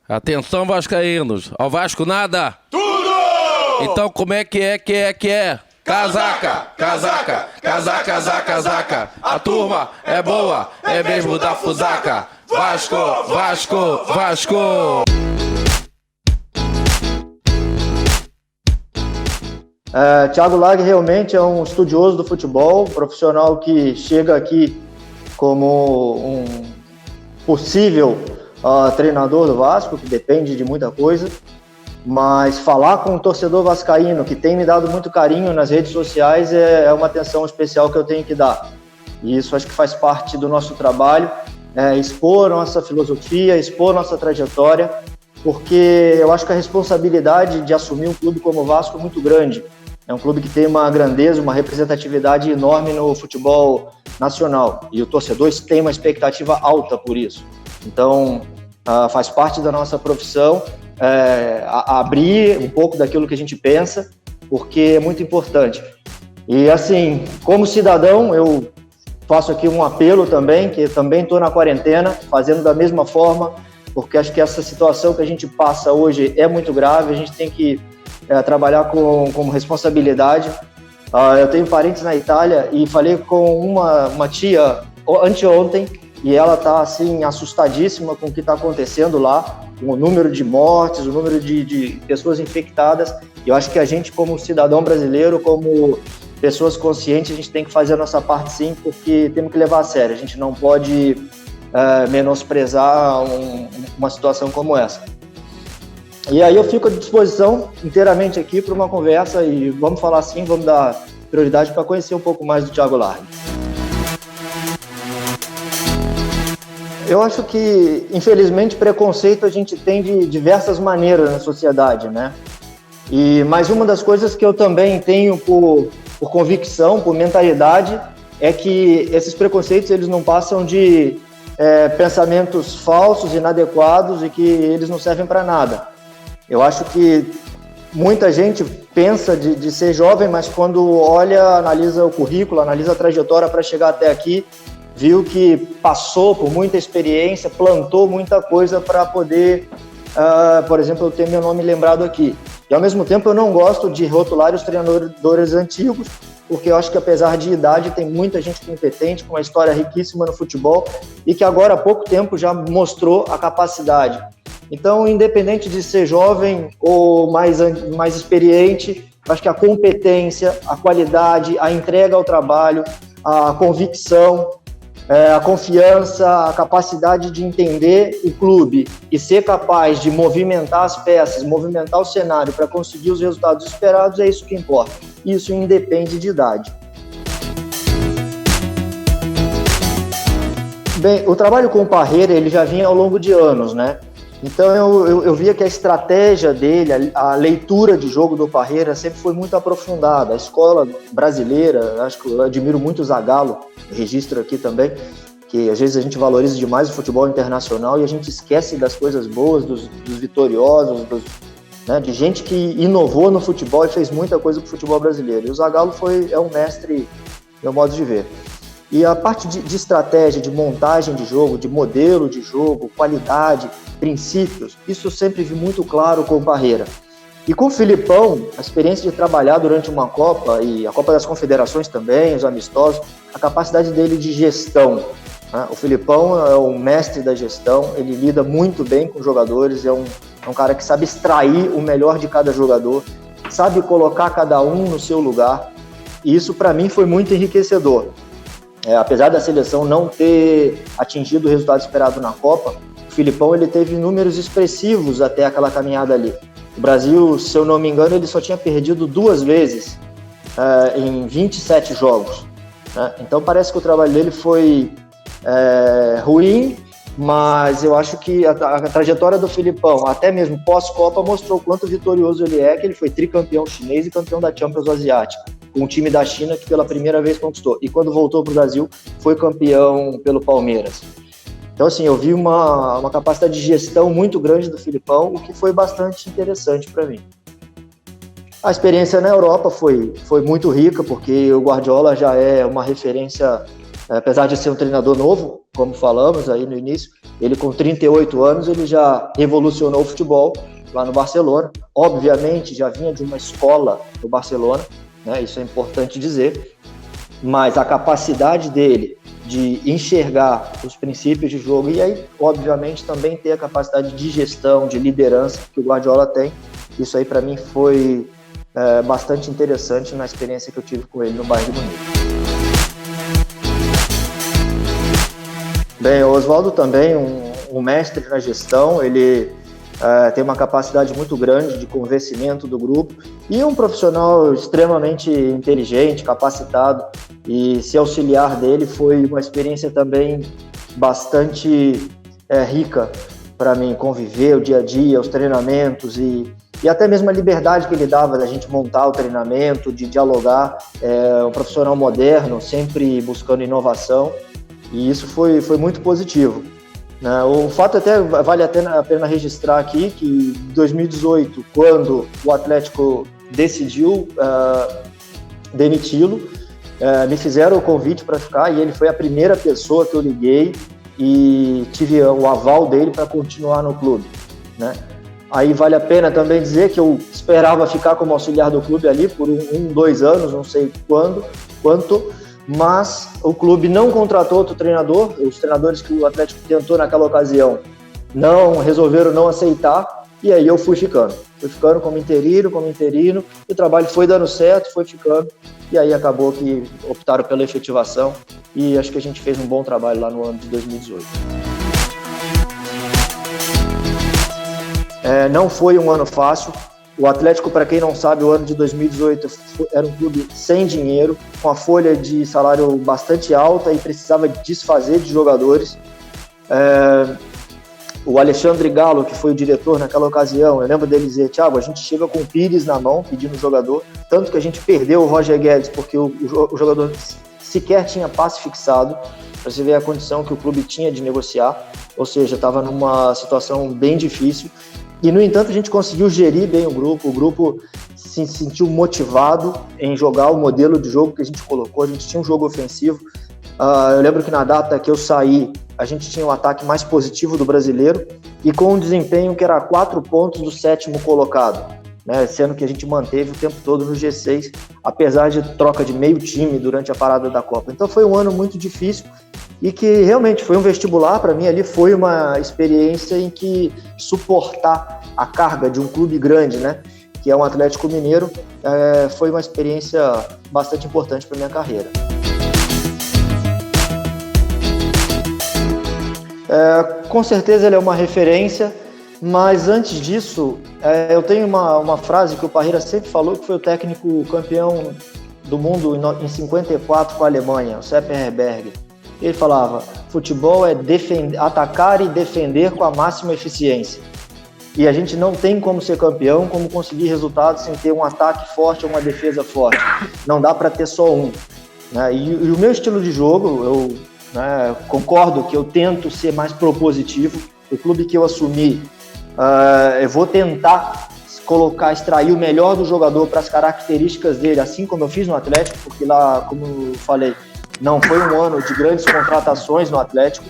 Atenção, vascaínos. Ao Vasco nada? Tudo! Então como é que é? Casaca, casaca, casaca, casaca, casaca. A turma é boa, é mesmo da fusaca. Vasco, Vasco, Vasco. Thiago Lage realmente é um estudioso do futebol, profissional que chega aqui como um possível treinador do Vasco, que depende de muita coisa, mas falar com o torcedor vascaíno, que tem me dado muito carinho nas redes sociais, é uma atenção especial que eu tenho que dar. E isso acho que faz parte do nosso trabalho, expor nossa filosofia, expor nossa trajetória, porque eu acho que a responsabilidade de assumir um clube como o Vasco é muito grande. É um clube que tem uma grandeza, uma representatividade enorme no futebol nacional. E o torcedor tem uma expectativa alta por isso. Então, faz parte da nossa profissão abrir um pouco daquilo que a gente pensa, porque é muito importante. E assim, como cidadão, eu faço aqui um apelo também, que também estou na quarentena, fazendo da mesma forma, porque acho que essa situação que a gente passa hoje é muito grave, a gente tem que trabalhar com responsabilidade. Eu tenho parentes na Itália e falei com uma tia anteontem e ela está assim, assustadíssima com o que está acontecendo lá, com o número de mortes, o número de pessoas infectadas. E eu acho que a gente, como cidadão brasileiro, como pessoas conscientes, a gente tem que fazer a nossa parte sim, porque temos que levar a sério. A gente não pode menosprezar uma situação como essa. E aí eu fico à disposição inteiramente aqui para uma conversa e vamos falar assim, vamos dar prioridade para conhecer um pouco mais do Thiago Lage. Eu acho que, infelizmente, preconceito a gente tem de diversas maneiras na sociedade, né? Mas uma das coisas que eu também tenho por convicção, por mentalidade, é que esses preconceitos eles não passam de pensamentos falsos, inadequados e que eles não servem para nada. Eu acho que muita gente pensa de ser jovem, mas quando olha, analisa o currículo, analisa a trajetória para chegar até aqui, viu que passou por muita experiência, plantou muita coisa para poder, por exemplo, eu ter meu nome lembrado aqui. E ao mesmo tempo eu não gosto de rotular os treinadores antigos, porque eu acho que apesar de idade tem muita gente competente, com uma história riquíssima no futebol e que agora há pouco tempo já mostrou a capacidade. Então, independente de ser jovem ou mais experiente, acho que a competência, a qualidade, a entrega ao trabalho, a convicção, a confiança, a capacidade de entender o clube e ser capaz de movimentar as peças, movimentar o cenário para conseguir os resultados esperados, é isso que importa. Isso independe de idade. Bem, o trabalho com o Parreira, ele já vinha ao longo de anos, né? Então eu via que a estratégia dele, a leitura de jogo do Parreira sempre foi muito aprofundada. A escola brasileira, acho que eu admiro muito o Zagallo, registro aqui também, que às vezes a gente valoriza demais o futebol internacional e a gente esquece das coisas boas, dos vitoriosos, de gente que inovou no futebol e fez muita coisa para o futebol brasileiro. E o Zagallo é um mestre, meu modo de ver. E a parte de estratégia, de montagem de jogo, de modelo de jogo, qualidade, princípios, isso eu sempre vi muito claro com o Parreira. E com o Filipão, a experiência de trabalhar durante uma Copa, e a Copa das Confederações também, os amistosos, a capacidade dele de gestão. Né? O Filipão é um mestre da gestão, ele lida muito bem com os jogadores, é um cara que sabe extrair o melhor de cada jogador, sabe colocar cada um no seu lugar, e isso para mim foi muito enriquecedor. Apesar da seleção não ter atingido o resultado esperado na Copa, o Filipão ele teve números expressivos até aquela caminhada ali. O Brasil, se eu não me engano, ele só tinha perdido 2 vezes em 27 jogos. Né? Então parece que o trabalho dele foi ruim, mas eu acho que a trajetória do Filipão, até mesmo pós-Copa, mostrou o quanto vitorioso ele é, que ele foi tricampeão chinês e campeão da Champions Asiática, com o time da China que pela primeira vez conquistou. E quando voltou para o Brasil, foi campeão pelo Palmeiras. Então, assim, eu vi uma capacidade de gestão muito grande do Filipão, o que foi bastante interessante para mim. A experiência na Europa foi muito rica, porque o Guardiola já é uma referência, apesar de ser um treinador novo, como falamos aí no início, ele com 38 anos, ele já revolucionou o futebol lá no Barcelona. Obviamente, já vinha de uma escola do Barcelona, né? Isso é importante dizer, mas a capacidade dele de enxergar os princípios de jogo e aí, obviamente, também ter a capacidade de gestão, de liderança que o Guardiola tem, isso aí para mim foi bastante interessante na experiência que eu tive com ele no Bayern de Munique. Bem, o Oswaldo também, um mestre na gestão, ele tem uma capacidade muito grande de convencimento do grupo e um profissional extremamente inteligente, capacitado, e se auxiliar dele foi uma experiência também bastante rica para mim, conviver o dia a dia, os treinamentos e até mesmo a liberdade que ele dava da gente montar o treinamento, de dialogar, um profissional moderno, sempre buscando inovação, e isso foi muito positivo. O fato até vale a pena registrar aqui que em 2018, quando o Atlético decidiu demiti-lo, me fizeram o convite para ficar e ele foi a primeira pessoa que eu liguei e tive o aval dele para continuar no clube, né? Aí vale a pena também dizer que eu esperava ficar como auxiliar do clube ali por 2 anos, não sei quanto, mas o clube não contratou outro treinador, os treinadores que o Atlético tentou naquela ocasião resolveram não aceitar, e aí eu fui ficando como interino, o trabalho foi dando certo, foi ficando, e aí acabou que optaram pela efetivação, e acho que a gente fez um bom trabalho lá no ano de 2018. Não foi um ano fácil. O Atlético, para quem não sabe, o ano de 2018 era um clube sem dinheiro, com a folha de salário bastante alta e precisava desfazer de jogadores. O Alexandre Galo, que foi o diretor naquela ocasião, eu lembro dele dizer: Thiago, a gente chega com o Pires na mão pedindo jogador, tanto que a gente perdeu o Roger Guedes porque o jogador sequer tinha passe fixado, para você ver a condição que o clube tinha de negociar, ou seja, estava numa situação bem difícil. E, no entanto, a gente conseguiu gerir bem o grupo se sentiu motivado em jogar o modelo de jogo que a gente colocou, a gente tinha um jogo ofensivo. Eu lembro que na data que eu saí, a gente tinha o ataque mais positivo do brasileiro e com um desempenho que era 4 pontos do 7º colocado, né, sendo que a gente manteve o tempo todo no G6, apesar de troca de meio time durante a parada da Copa. Então foi um ano muito difícil e que realmente foi um vestibular para mim ali, foi uma experiência em que suportar a carga de um clube grande, né, que é um Atlético Mineiro, foi uma experiência bastante importante para minha carreira. Com certeza ele é uma referência, mas antes disso, eu tenho uma frase que o Parreira sempre falou, que foi o técnico campeão do mundo em 54 com a Alemanha, o Sepp Herberger. Ele falava: futebol é atacar e defender com a máxima eficiência. E a gente não tem como ser campeão, como conseguir resultados sem ter um ataque forte ou uma defesa forte. Não dá para ter só um, né? E o meu estilo de jogo, eu concordo que eu tento ser mais propositivo. O clube que eu assumi, eu vou tentar extrair o melhor do jogador para as características dele, assim como eu fiz no Atlético, porque lá, como eu falei, não foi um ano de grandes contratações no Atlético,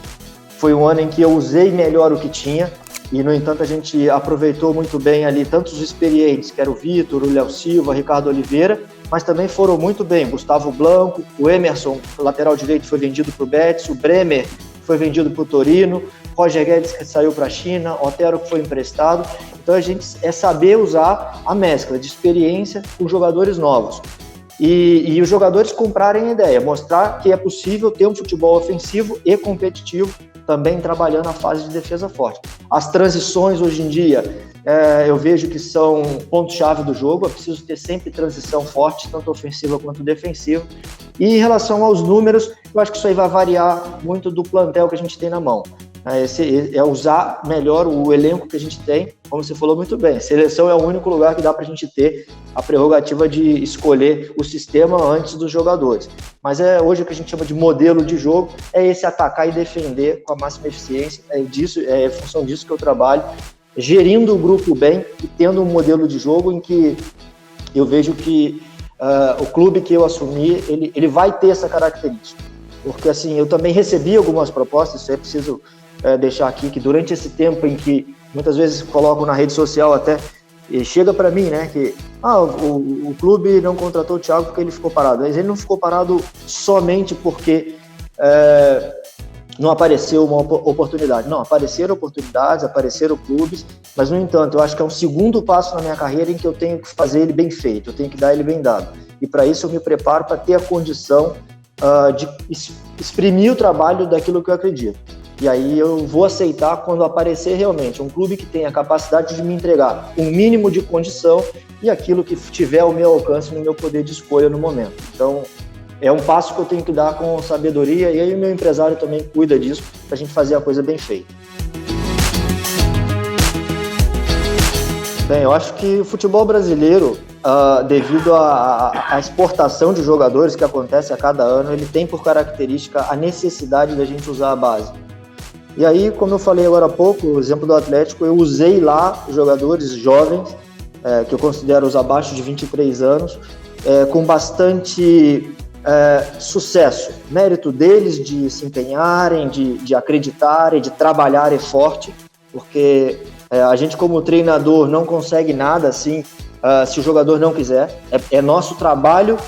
foi um ano em que eu usei melhor o que tinha, e no entanto a gente aproveitou muito bem ali tantos experientes, que era o Vitor, o Léo Silva, Ricardo Oliveira, mas também foram muito bem, Gustavo Blanco, o Emerson, lateral direito, foi vendido para o Betis, o Bremer foi vendido para o Torino, Roger Guedes que saiu para a China, Otero que foi emprestado. Então a gente saber usar a mescla de experiência com jogadores novos. E os jogadores comprarem a ideia, mostrar que é possível ter um futebol ofensivo e competitivo, também trabalhando a fase de defesa forte. As transições hoje em dia, eu vejo que são ponto-chave do jogo, é preciso ter sempre transição forte, tanto ofensiva quanto defensiva. E em relação aos números, eu acho que isso aí vai variar muito do plantel que a gente tem na mão. É usar melhor o elenco que a gente tem, como você falou muito bem. Seleção é o único lugar que dá para a gente ter a prerrogativa de escolher o sistema antes dos jogadores. Mas hoje o que a gente chama de modelo de jogo é esse atacar e defender com a máxima eficiência. É função disso que eu trabalho, gerindo o grupo bem e tendo um modelo de jogo em que eu vejo que o clube que eu assumi, ele vai ter essa característica. porque assim, eu também recebi algumas propostas, isso é preciso deixar aqui, que durante esse tempo em que muitas vezes coloco na rede social até, chega para mim, né, que o clube não contratou o Thiago porque ele ficou parado. Mas ele não ficou parado somente porque não apareceu uma oportunidade. Não, apareceram oportunidades, apareceram clubes, mas, no entanto, eu acho que é um segundo passo na minha carreira em que eu tenho que fazer ele bem feito, eu tenho que dar ele bem dado. E para isso eu me preparo para ter a condição de exprimir o trabalho daquilo que eu acredito. E aí eu vou aceitar quando aparecer realmente um clube que tenha a capacidade de me entregar um mínimo de condição e aquilo que tiver ao meu alcance, no meu poder de escolha no momento. Então, é um passo que eu tenho que dar com sabedoria, e aí o meu empresário também cuida disso, para a gente fazer a coisa bem feita. Bem, eu acho que o futebol brasileiro, devido à exportação de jogadores que acontece a cada ano, ele tem por característica a necessidade da gente usar a base. E aí, como eu falei agora há pouco, o exemplo do Atlético, eu usei lá jogadores jovens, que eu considero os abaixo de 23 anos, com bastante sucesso. Mérito deles de se empenharem, de acreditarem, de trabalharem forte, porque a gente como treinador não consegue nada assim se o jogador não quiser. É nosso trabalho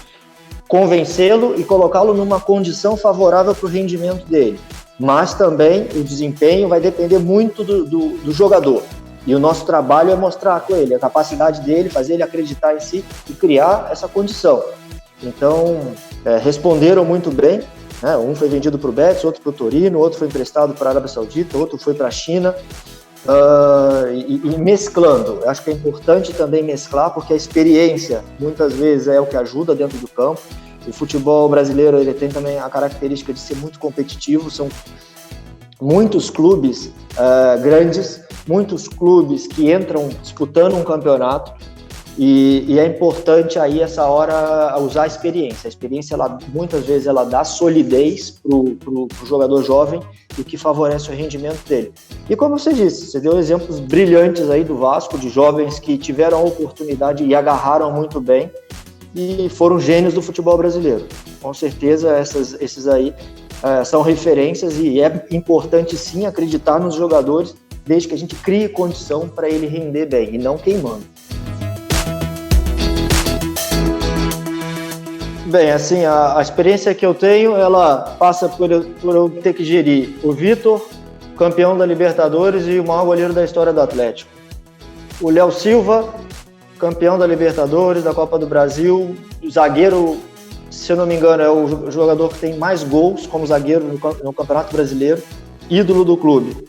convencê-lo e colocá-lo numa condição favorável para o rendimento dele. Mas também o desempenho vai depender muito do jogador. E o nosso trabalho é mostrar com ele a capacidade dele, fazer ele acreditar em si e criar essa condição. Então, responderam muito bem, né? Um foi vendido para o Betis, outro para o Torino, outro foi emprestado para a Arábia Saudita, outro foi para a China. E mesclando, eu acho que é importante também mesclar, porque a experiência muitas vezes é o que ajuda dentro do campo. O futebol brasileiro ele tem também a característica de ser muito competitivo, são muitos clubes grandes, muitos clubes que entram disputando um campeonato, e é importante aí essa hora usar a experiência. A experiência, muitas vezes, ela dá solidez pro jogador jovem, o que favorece o rendimento dele. E como você disse, você deu exemplos brilhantes aí do Vasco, de jovens que tiveram a oportunidade e agarraram muito bem, e foram gênios do futebol brasileiro. Com certeza, esses aí são referências, e é importante sim acreditar nos jogadores, desde que a gente crie condição para ele render bem, e não queimando. Bem, assim, a experiência que eu tenho, ela passa por eu ter que gerir o Vitor, campeão da Libertadores e o maior goleiro da história do Atlético. O Léo Silva, campeão da Libertadores, da Copa do Brasil, zagueiro, se eu não me engano, é o jogador que tem mais gols como zagueiro no Campeonato Brasileiro, ídolo do clube.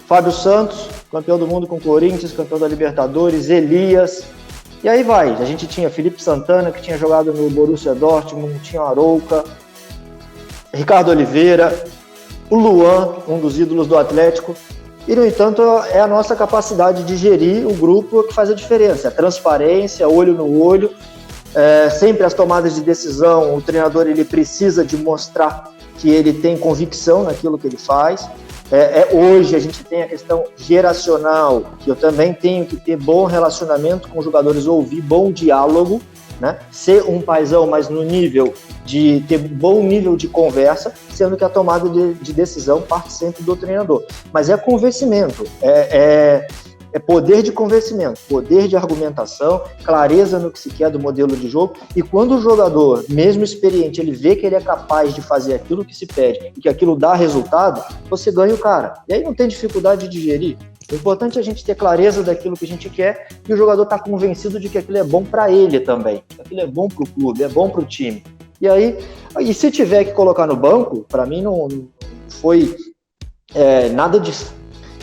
Fábio Santos, campeão do mundo com o Corinthians, campeão da Libertadores, Elias, e aí vai. A gente tinha Felipe Santana, que tinha jogado no Borussia Dortmund, tinha o Arouca, Ricardo Oliveira, o Luan, um dos ídolos do Atlético. E, no entanto, é a nossa capacidade de gerir o grupo que faz a diferença. A transparência, olho no olho, sempre as tomadas de decisão, o treinador ele precisa de mostrar que ele tem convicção naquilo que ele faz. Hoje a gente tem a questão geracional, que eu também tenho que ter bom relacionamento com os jogadores, ouvir, bom diálogo, né? Ser um paizão, mas no nível de ter bom nível de conversa, sendo que a tomada de decisão parte sempre do treinador. Mas é convencimento, é poder de convencimento, poder de argumentação, clareza no que se quer do modelo de jogo. E quando o jogador, mesmo experiente, ele vê que ele é capaz de fazer aquilo que se pede e que aquilo dá resultado, você ganha o cara. E aí não tem dificuldade de gerir. O importante é a gente ter clareza daquilo que a gente quer e o jogador estar convencido de que aquilo é bom para ele também. Aquilo é bom para o clube, é bom para o time. E aí, se tiver que colocar no banco, para mim não foi nada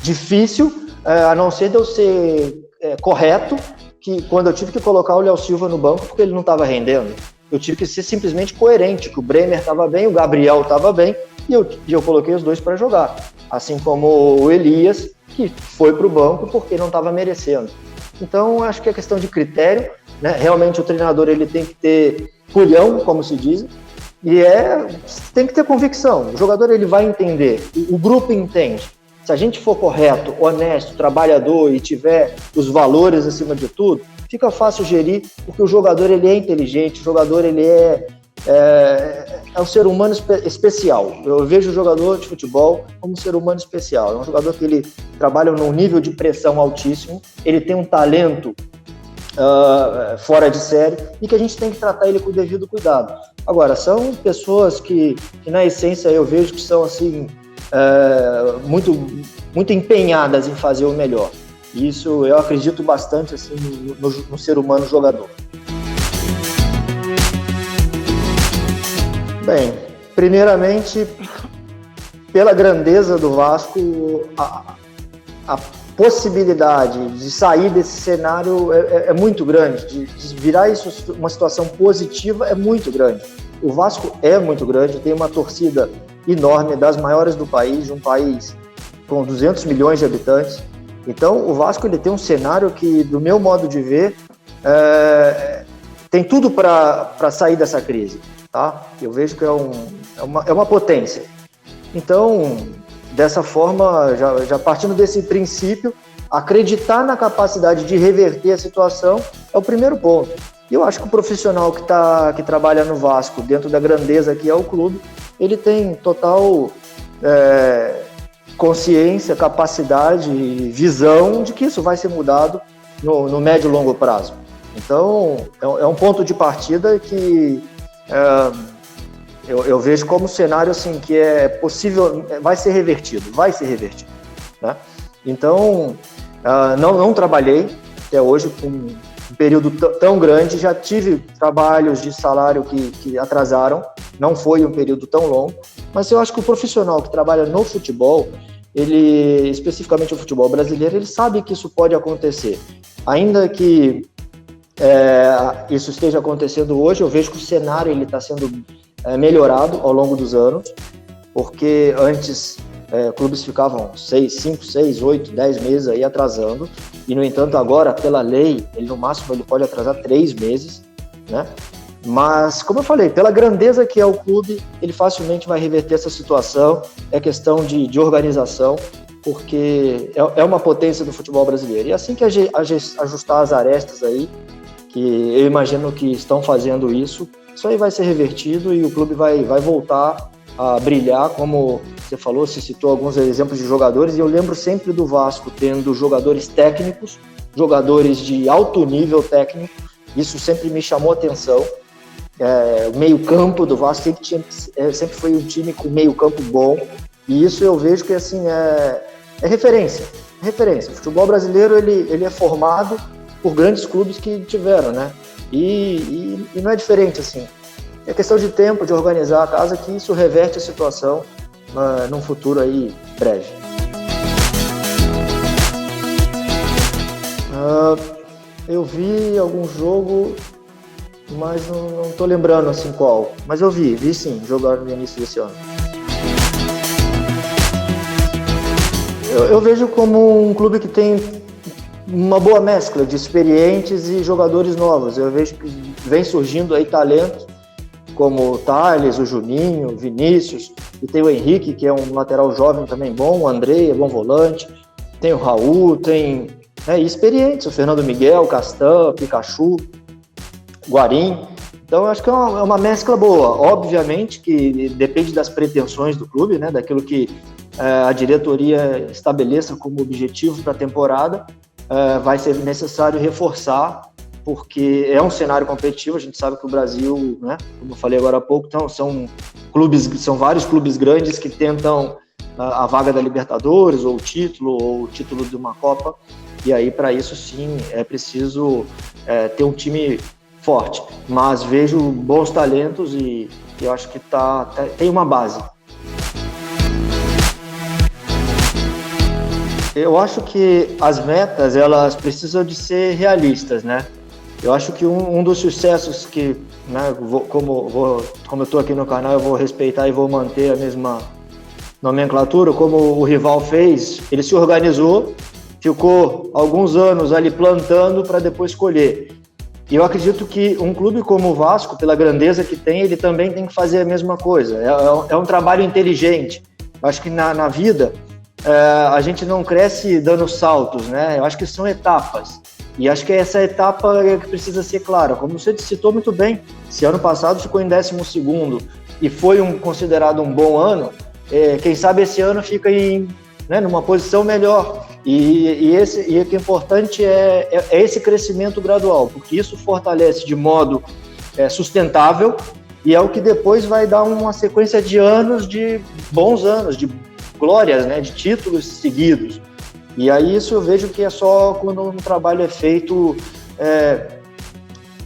difícil, a não ser de eu ser correto, que quando eu tive que colocar o Léo Silva no banco porque ele não estava rendendo, eu tive que ser simplesmente coerente, que o Bremer estava bem, o Gabriel estava bem, e eu coloquei os dois para jogar, assim como o Elias, que foi para o banco porque não estava merecendo. Então, acho que é questão de critério, né? Realmente o treinador ele tem que ter culhão, como se diz, e tem que ter convicção. O jogador ele vai entender, o grupo entende. Se a gente for correto, honesto, trabalhador e tiver os valores acima de tudo, fica fácil gerir, porque o jogador ele é inteligente, o jogador ele é é um ser humano especial. Eu vejo o jogador de futebol como um ser humano especial. É um jogador que ele trabalha num nível de pressão altíssimo, ele tem um talento fora de série e que a gente tem que tratar ele com o devido cuidado. Agora, são pessoas que na essência eu vejo que são assim muito empenhadas em fazer o melhor. Isso eu acredito bastante assim, no ser humano jogador. Bem, primeiramente, pela grandeza do Vasco, a possibilidade de sair desse cenário é muito grande, de virar isso uma situação positiva é muito grande. O Vasco é muito grande, tem uma torcida enorme, das maiores do país, de um país com 200 milhões de habitantes. Então, o Vasco ele tem um cenário que, do meu modo de ver, tem tudo para sair dessa crise. Tá? Eu vejo que é uma potência. Então, dessa forma, já partindo desse princípio, acreditar na capacidade de reverter a situação é o primeiro ponto. E eu acho que o profissional que trabalha no Vasco, dentro da grandeza que é o clube, ele tem total consciência, capacidade e visão de que isso vai ser mudado no médio e longo prazo. Então, é um ponto de partida que eu vejo como cenário assim, que é possível, vai ser revertido, né? Então, não trabalhei até hoje com um período tão grande, já tive trabalhos de salário que atrasaram, não foi um período tão longo, mas eu acho que o profissional que trabalha no futebol, ele, especificamente o futebol brasileiro, ele sabe que isso pode acontecer, ainda que isso esteja acontecendo hoje, eu vejo que o cenário está sendo melhorado ao longo dos anos, porque antes clubes ficavam 5, 6, 8, 10 meses aí atrasando, e no entanto agora, pela lei, no máximo ele pode atrasar 3 meses, né? Mas, como eu falei, pela grandeza que é o clube, ele facilmente vai reverter essa situação, é questão de organização, porque é uma potência do futebol brasileiro. E assim que ajustar as arestas aí, que eu imagino que estão fazendo isso aí vai ser revertido e o clube vai voltar a brilhar, como você falou, se citou alguns exemplos de jogadores, e eu lembro sempre do Vasco tendo jogadores técnicos, jogadores de alto nível técnico, isso sempre me chamou a atenção. O meio-campo do Vasco sempre foi um time com meio-campo bom, e isso eu vejo que assim, é referência. O futebol brasileiro ele é formado por grandes clubes que tiveram, né? E não é diferente, assim. É questão de tempo, de organizar a casa, que isso reverte a situação num futuro aí breve. Eu vi algum jogo, mas não estou lembrando assim qual. Mas eu vi sim, jogar no início desse ano. Eu vejo como um clube que tem uma boa mescla de experientes e jogadores novos. Eu vejo que vem surgindo aí talentos como o Thales, o Juninho, o Vinícius, e tem o Henrique, que é um lateral jovem também bom, o André é bom volante, tem o Raul, tem experientes, o Fernando Miguel, Castan, Pikachu, Guarim. Então eu acho que é uma mescla boa. Obviamente que depende das pretensões do clube, né, daquilo que a diretoria estabeleça como objetivo para a temporada. Vai ser necessário reforçar, porque é um cenário competitivo. A gente sabe que o Brasil, né, como eu falei agora há pouco, são vários clubes grandes que tentam a vaga da Libertadores, ou o título de uma Copa, e aí para isso sim é preciso ter um time forte, mas vejo bons talentos e eu acho que tem uma base. Eu acho que as metas, elas precisam de ser realistas, né? Eu acho que um dos sucessos que, né, como eu estou aqui no canal, eu vou respeitar e vou manter a mesma nomenclatura, como o rival fez, ele se organizou, ficou alguns anos ali plantando para depois colher. E eu acredito que um clube como o Vasco, pela grandeza que tem, ele também tem que fazer a mesma coisa. É um trabalho inteligente. Eu acho que na vida a gente não cresce dando saltos, né? Eu acho que são etapas. E acho que essa etapa é que precisa ser clara. Como você citou muito bem, se ano passado ficou em 12º e foi considerado um bom ano, quem sabe esse ano fica numa posição melhor. E o que é importante é esse crescimento gradual, porque isso fortalece de modo sustentável e é o que depois vai dar uma sequência de anos, de bons anos, de glórias, né, de títulos seguidos. E aí isso eu vejo que é só quando um trabalho é feito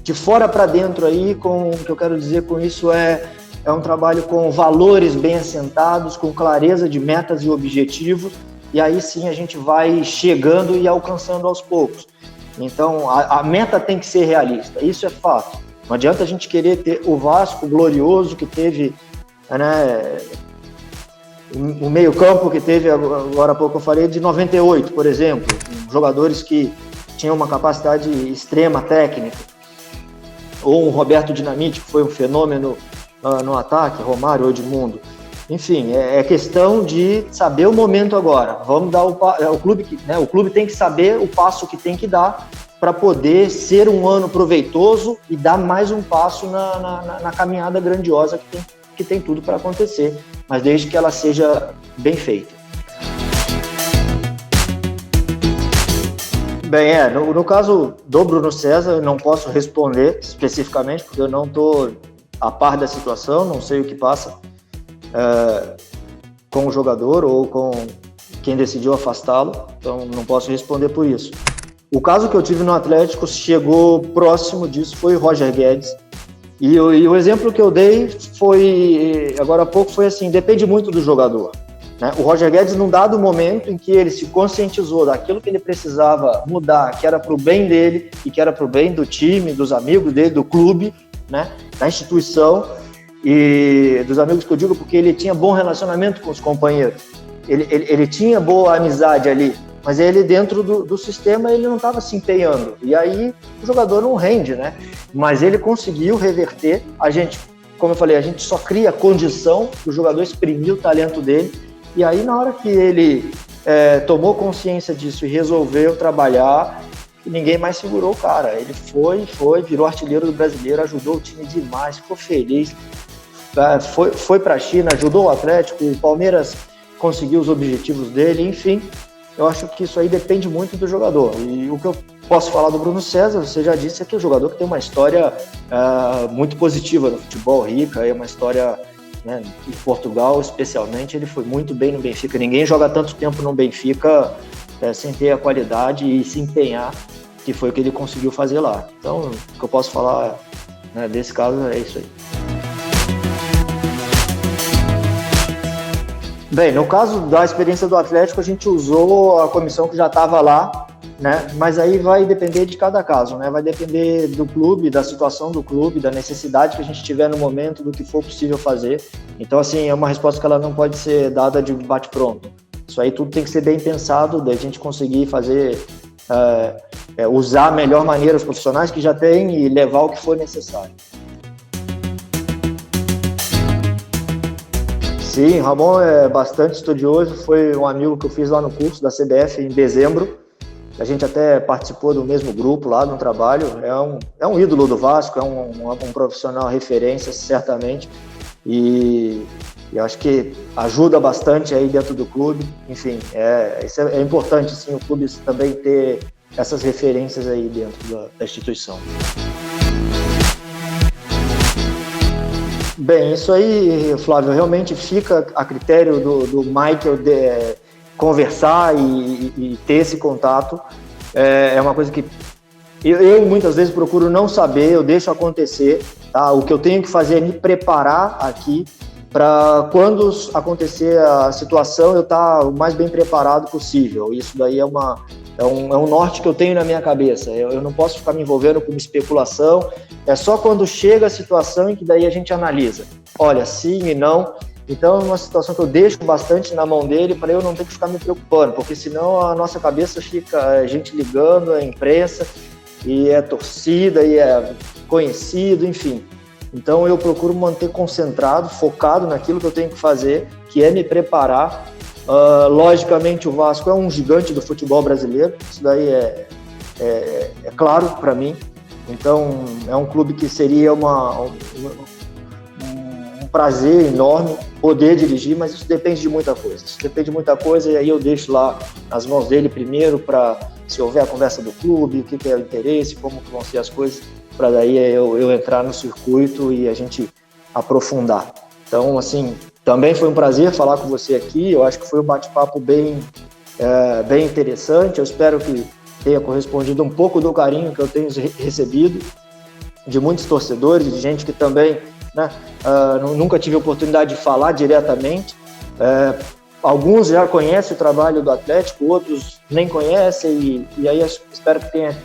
de fora para dentro aí, o que eu quero dizer com isso é um trabalho com valores bem assentados, com clareza de metas e objetivos, e aí sim a gente vai chegando e alcançando aos poucos. Então a meta tem que ser realista, isso é fato. Não adianta a gente querer ter o Vasco glorioso que teve, né, o meio-campo que teve, agora há pouco eu falei, de 98, por exemplo, jogadores que tinham uma capacidade extrema técnica, ou um Roberto Dinamite, que foi um fenômeno no ataque, Romário ou Edmundo. Enfim, é questão de saber o momento agora. Vamos dar o clube tem que saber o passo que tem que dar para poder ser um ano proveitoso e dar mais um passo na caminhada grandiosa que tem tudo para acontecer, mas desde que ela seja bem feita. Bem, no caso do Bruno César, eu não posso responder especificamente, porque eu não estou a par da situação, não sei o que passa com o jogador ou com quem decidiu afastá-lo, então não posso responder por isso. O caso que eu tive no Atlético chegou próximo disso, foi o Roger Guedes. E o exemplo que eu dei agora há pouco, foi assim, depende muito do jogador, né? O Roger Guedes, num dado momento em que ele se conscientizou daquilo que ele precisava mudar, que era para o bem dele e que era para o bem do time, dos amigos dele, do clube, né? Da instituição, e dos amigos que eu digo porque ele tinha bom relacionamento com os companheiros, ele tinha boa amizade ali, mas ele dentro do sistema ele não estava se empenhando, e aí o jogador não rende, né? Mas ele conseguiu reverter. Como eu falei, a gente só cria condição para o jogador exprimir o talento dele, e aí na hora que ele tomou consciência disso e resolveu trabalhar, ninguém mais segurou o cara. Ele virou artilheiro do Brasileiro, ajudou o time demais, ficou feliz, foi para a China, ajudou o Atlético, o Palmeiras conseguiu os objetivos dele, enfim. Eu acho que isso aí depende muito do jogador. E o que eu posso falar do Bruno César, você já disse, é que é um jogador que tem uma história muito positiva no futebol, rica, é uma história, né, em Portugal especialmente, ele foi muito bem no Benfica. Ninguém joga tanto tempo no Benfica sem ter a qualidade e se empenhar, que foi o que ele conseguiu fazer lá. Então, o que eu posso falar, né, desse caso é isso aí. Bem, no caso da experiência do Atlético, a gente usou a comissão que já estava lá, né? Mas aí vai depender de cada caso, né? Vai depender do clube, da situação do clube, da necessidade que a gente tiver no momento, do que for possível fazer. Então, assim, é uma resposta que ela não pode ser dada de bate-pronto. Isso aí tudo tem que ser bem pensado, da gente conseguir fazer, usar a melhor maneira os profissionais que já tem e levar o que for necessário. Sim, Ramon é bastante estudioso, foi um amigo que eu fiz lá no curso da CBF em dezembro. A gente até participou do mesmo grupo lá no trabalho. É um ídolo do Vasco, é um profissional referência, certamente. E eu acho que ajuda bastante aí dentro do clube. Enfim, isso é importante, sim, o clube também ter essas referências aí dentro da instituição. Bem, isso aí, Flávio, realmente fica a critério do Michael conversar e ter esse contato. É uma coisa que eu muitas vezes procuro não saber, eu deixo acontecer, tá? O que eu tenho que fazer é me preparar aqui para quando acontecer a situação eu estar o mais bem preparado possível. Isso daí é um norte que eu tenho na minha cabeça. Eu não posso ficar me envolvendo com especulação. É só quando chega a situação em que daí a gente analisa. Olha, sim e não. Então é uma situação que eu deixo bastante na mão dele para eu não ter que ficar me preocupando, porque senão a nossa cabeça fica gente ligando, a imprensa, e é torcida, e é conhecido, enfim. Então eu procuro manter concentrado, focado naquilo que eu tenho que fazer, que é me preparar. Logicamente o Vasco é um gigante do futebol brasileiro, isso daí é claro para mim. Então, é um clube que seria um prazer enorme poder dirigir, mas isso depende de muita coisa. E aí eu deixo lá nas mãos dele primeiro, para se houver a conversa do clube, o que é o interesse, como vão ser as coisas, para daí eu entrar no circuito e a gente aprofundar. Então, assim, também foi um prazer falar com você aqui. Eu acho que foi um bate-papo bem interessante. Eu espero que tenha correspondido um pouco do carinho que eu tenho recebido de muitos torcedores, de gente que também, né, nunca tive a oportunidade de falar diretamente. Alguns já conhecem o trabalho do Atlético, outros nem conhecem, e aí espero que tenha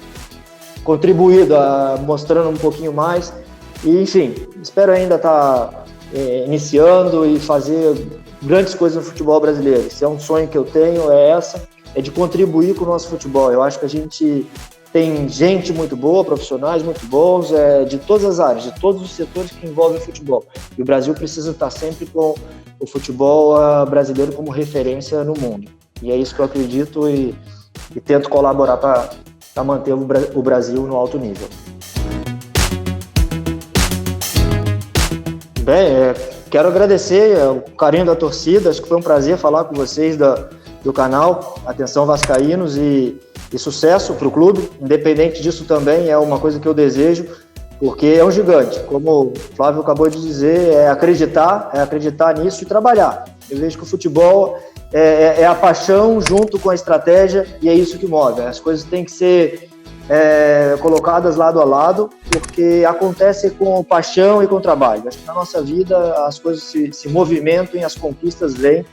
contribuído mostrando um pouquinho mais. E, enfim, espero ainda estar iniciando e fazer grandes coisas no futebol brasileiro. Se é um sonho que eu tenho, é de contribuir com o nosso futebol. Eu acho que a gente tem gente muito boa, profissionais muito bons, de todas as áreas, de todos os setores que envolvem o futebol. E o Brasil precisa estar sempre com o futebol brasileiro como referência no mundo. E é isso que eu acredito e tento colaborar para manter o Brasil no alto nível. Bem, quero agradecer o carinho da torcida. Acho que foi um prazer falar com vocês do canal Atenção Vascaínos e sucesso para o clube. Independente disso, também é uma coisa que eu desejo, porque é um gigante. Como o Flávio acabou de dizer, é acreditar nisso e trabalhar. Eu vejo que o futebol é a paixão junto com a estratégia, e é isso que move. As coisas têm que ser colocadas lado a lado, porque acontece com paixão e com trabalho. Acho que na nossa vida as coisas se movimentam e as conquistas vêm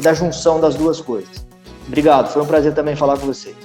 da junção das duas coisas. Obrigado, foi um prazer também falar com vocês.